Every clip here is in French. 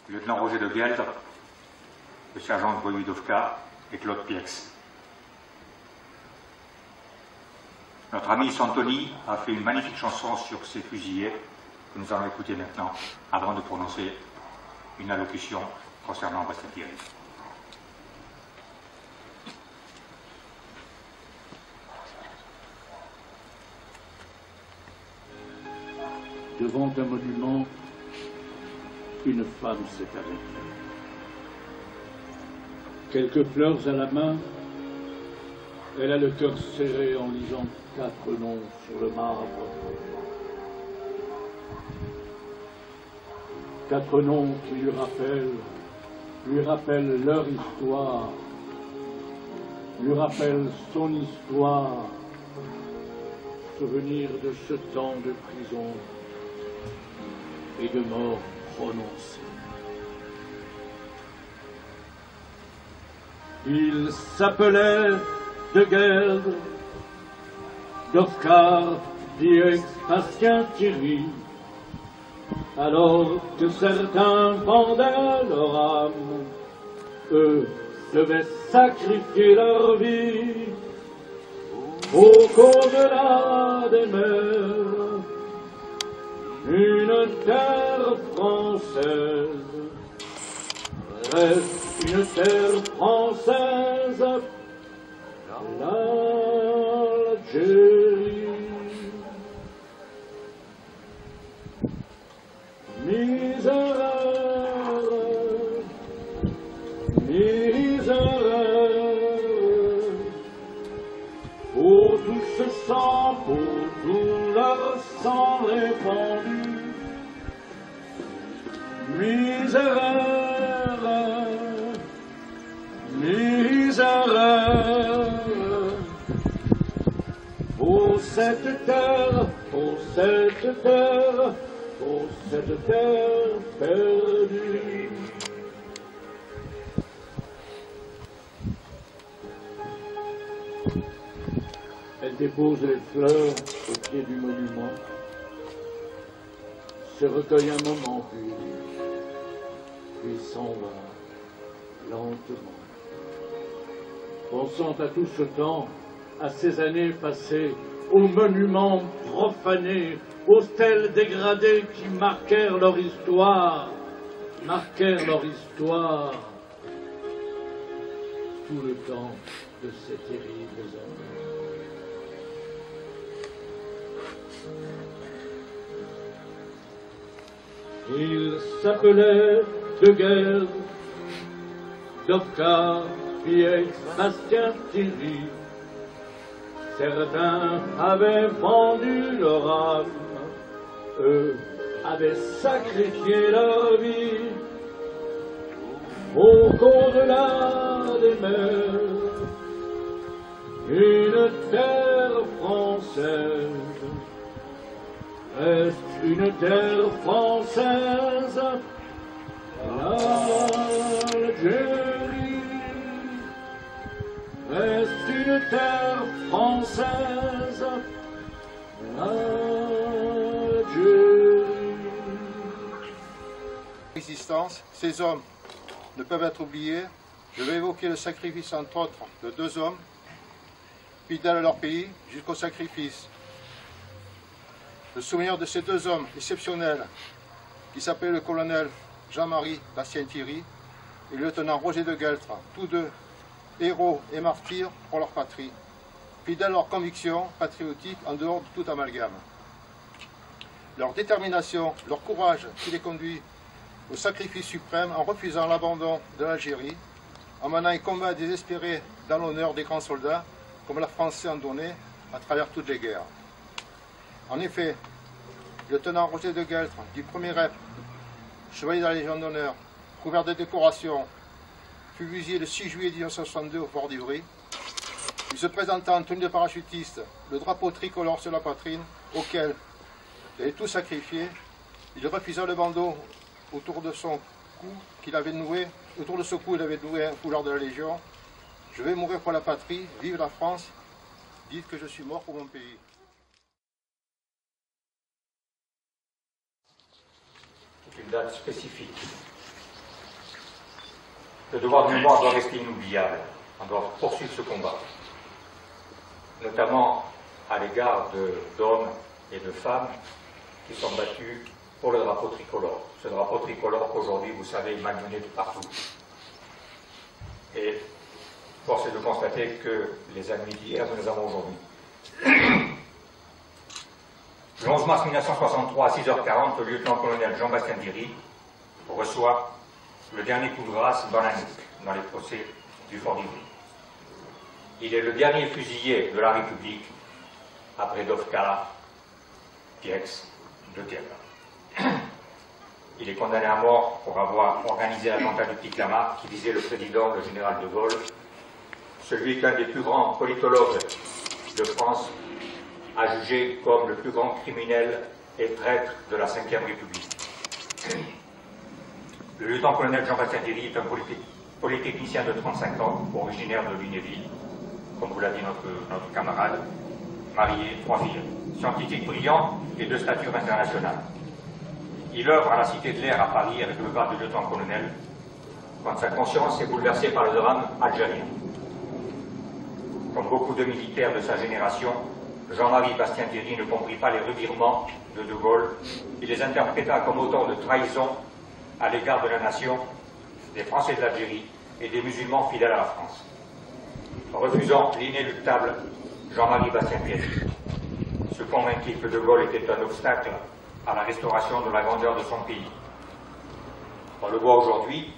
Lieutenant Roger de Gueldre, le sergent Voïvodovka et Claude Pierx. Notre ami Santoni a fait une magnifique chanson sur ces fusillés que nous allons écouter maintenant, avant de prononcer une allocution concernant Bastet-Thierry. Devant un monument, une femme s'est arrêtée. Quelques fleurs à la main, elle a le cœur serré en lisant 4 noms sur le marbre. 4 noms qui lui rappellent leur histoire, lui rappellent son histoire, souvenir de ce temps de prison et de mort prononcée. Il s'appelait de Gueldre, d'Oscar, Pierx, Bastet-Thierry, alors que certains vendaient leur âme, eux devaient sacrifier leur vie au qu'au-delà des mers, une terre française reste une terre française, l'Algérie. Miséraire, miséraire, pour tout ce sang, pour tout leur sang répandu. Miséraire, miséraire, pour cette terre, pour cette terre, pour cette terre perdue. Elle dépose les fleurs au pied du monument, se recueille un moment puis puis s'en va lentement. Pensant à tout ce temps, à ces années passées, aux monuments profanés, aux stèles dégradées qui marquèrent leur histoire, tout le temps de ces terribles années. Il s'appelait De Guerre, Dovka, Piet, Bastien Thierry. Certains avaient vendu leur âme, eux avaient sacrifié leur vie. Au-delà des mers, une terre française reste une terre française, l'Algérie reste une terre française, l'Algérie. Résistance, ces hommes ne peuvent être oubliés. Je vais évoquer le sacrifice entre autres de deux hommes, fidèles à leur pays jusqu'au sacrifice. Le souvenir de ces deux hommes exceptionnels, qui s'appelaient le colonel Jean-Marie Bastien Thierry et le lieutenant Roger de Gueltre, tous deux héros et martyrs pour leur patrie, fidèles à leurs convictions patriotiques en dehors de tout amalgame. Leur détermination, leur courage qui les conduit au sacrifice suprême en refusant l'abandon de l'Algérie, en menant un combat désespéré dans l'honneur des grands soldats, comme la France s'est en donnée à travers toutes les guerres. En effet, le lieutenant Roger de Gueltre, du 1er rep, chevalier de la Légion d'honneur, couvert de décorations, fut fusillé le 6 juillet 1962 au fort d'Ivry. Il se présenta en tenue de parachutiste, le drapeau tricolore sur la poitrine, auquel il avait tout sacrifié. Il refusa le bandeau autour de son cou qu'il avait noué. Autour de ce cou, il avait noué un foulard de la Légion. Je vais mourir pour la patrie, vive la France, dites que je suis mort pour mon pays. C'est une date spécifique. Le devoir de mémoire doit rester inoubliable. On doit poursuivre ce combat, notamment à l'égard d'hommes et de femmes qui sont battus pour le drapeau tricolore. Ce drapeau tricolore qu'aujourd'hui, vous savez, est malmené de partout. Et force est de constater que les ennemis d'hier, nous les avons aujourd'hui. Le 11 mars 1963, à 6h40, le lieutenant-colonel Jean-Bastien Thierry reçoit le dernier coup de grâce dans la nuque, dans les procès du fort d'Ivry. Il est le dernier fusillé de la République après Dovka, Piex, De Guerre. Il est condamné à mort pour avoir organisé l'attentat du Petit Clamart qui visait le président, le général de Gaulle, celui qu'un des plus grands politologues de France a jugé comme le plus grand criminel et traître de la Ve République. Le lieutenant-colonel Jean-Bastien Thierry est un polytechnicien de 35 ans, originaire de Lunéville, comme vous l'a dit notre camarade, marié, 3 filles, scientifique brillant et de stature internationale. Il œuvre à la Cité de l'Air à Paris avec le grade de lieutenant-colonel, quand sa conscience est bouleversée par le drame algérien. Comme beaucoup de militaires de sa génération, Jean-Marie Bastien Thierry ne comprit pas les revirements de De Gaulle. Il les interpréta comme autant de trahison à l'égard de la nation, des Français de l'Algérie et des musulmans fidèles à la France. Refusant l'inéluctable, Jean-Marie Bastien Thierry se convainquit que De Gaulle était un obstacle à la restauration de la grandeur de son pays. On le voit aujourd'hui,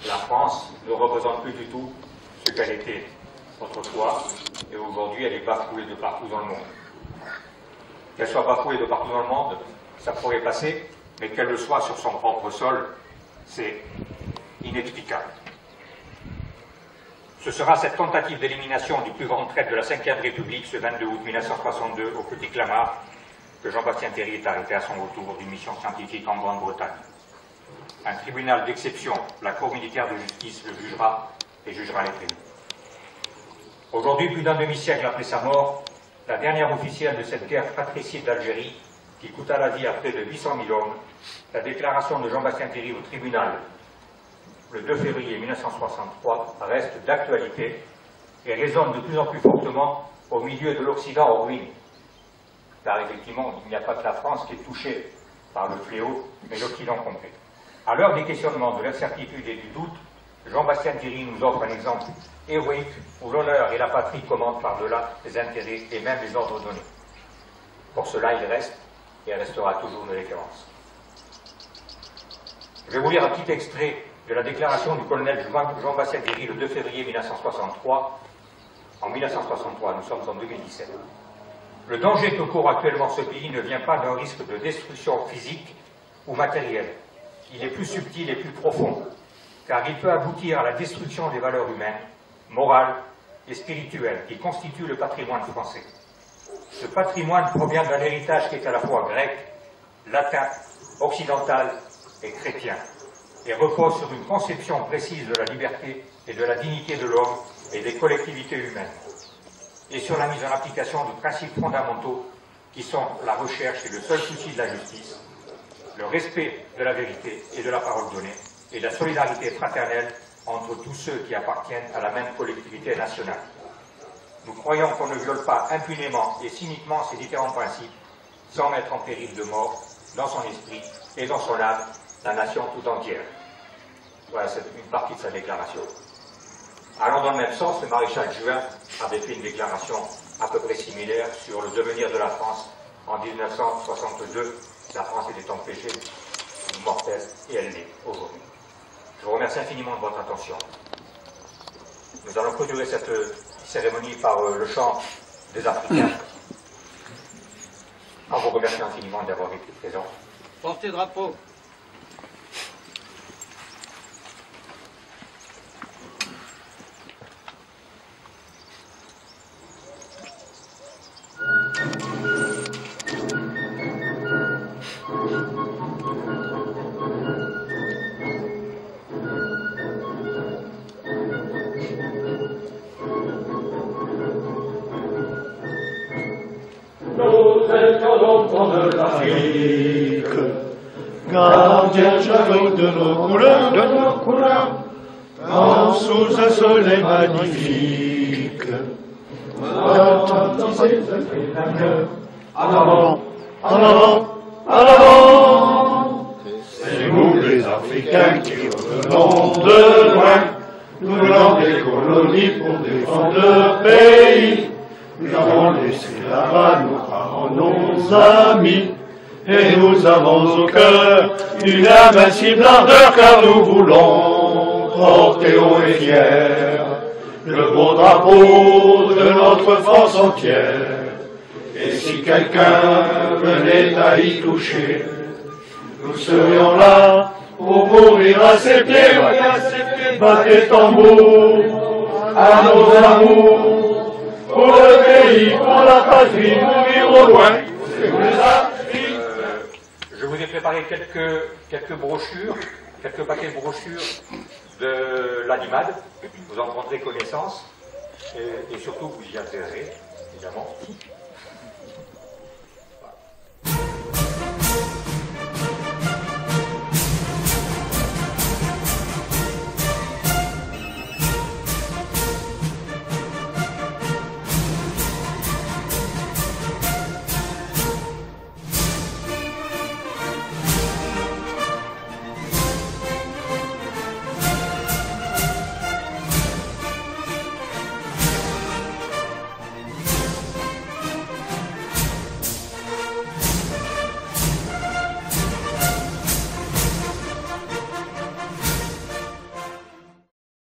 la France ne représente plus du tout ce qu'elle était autrefois, et aujourd'hui elle est bafouée de partout dans le monde. Qu'elle soit bafouée de partout dans le monde, ça pourrait passer, mais qu'elle le soit sur son propre sol, c'est inexplicable. Ce sera cette tentative d'élimination du plus grand traître de la Ve République ce 22 août 1962 au Petit Clamart que Jean-Bastien Thierry est arrêté à son retour d'une mission scientifique en Grande-Bretagne. Un tribunal d'exception, la Cour militaire de justice, le jugera et jugera les crimes. Aujourd'hui, plus d'un demi-siècle après sa mort, la dernière officielle de cette guerre fratricide d'Algérie, qui coûta la vie à près de 800 000 hommes, la déclaration de Jean-Bastien Thierry au tribunal le 2 février 1963 reste d'actualité et résonne de plus en plus fortement au milieu de l'Occident en ruine. Car effectivement, il n'y a pas que la France qui est touchée par le fléau, mais l'Occident complet. À l'heure des questionnements, de l'incertitude et du doute, Jean-Bastien Thierry nous offre un exemple héroïque où l'honneur et la patrie commandent par-delà les intérêts et même les ordres donnés. Pour cela, il reste et restera toujours une référence. Je vais vous lire un petit extrait de la déclaration du colonel Jean-Bastien Thierry le 2 février 1963. En 1963, nous sommes en 2017. Le danger que court actuellement ce pays ne vient pas d'un risque de destruction physique ou matérielle. Il est plus subtil et plus profond, car il peut aboutir à la destruction des valeurs humaines, morales et spirituelles qui constituent le patrimoine français. Ce patrimoine provient d'un héritage qui est à la fois grec, latin, occidental et chrétien, et repose sur une conception précise de la liberté et de la dignité de l'homme et des collectivités humaines, et sur la mise en application de principes fondamentaux qui sont la recherche et le seul souci de la justice, le respect de la vérité et de la parole donnée, et la solidarité fraternelle entre tous ceux qui appartiennent à la même collectivité nationale. Nous croyons qu'on ne viole pas impunément et cyniquement ces différents principes sans mettre en péril de mort, dans son esprit et dans son âme, la nation tout entière. Voilà, c'est une partie de sa déclaration. Allant dans le même sens, le maréchal Juin avait fait une déclaration à peu près similaire sur le devenir de la France en 1962. La France était en péché mortel et elle l'est aujourd'hui. Je vous remercie infiniment de votre attention. Nous allons clôturer cette cérémonie par le chant des Africains, en vous remerciant infiniment d'avoir été présents. Portez drapeau. De l'Afrique, gardien jaloux de nos couleurs, quand sous un soleil magnifique, en avant, en avant, en avant, c'est nous les Africains qui revenons de loin, nous venons des colonies pour défendre le pays. Nous avons laissé là-bas nos parents, nos amis, et nous avons au cœur une invincible ardeur, car nous voulons porter haut et fier le beau drapeau de notre France entière. Et si quelqu'un venait à y toucher, nous serions là pour mourir à ses pieds, battez tambour à nos amours. Pour le pays, pour la patrie, mourir au loin, c'est vous les Afriques. Je vous ai préparé quelques brochures, quelques paquets de brochures de l'ANIMAD. Vous en prendrez connaissance et surtout vous y intéressez, évidemment.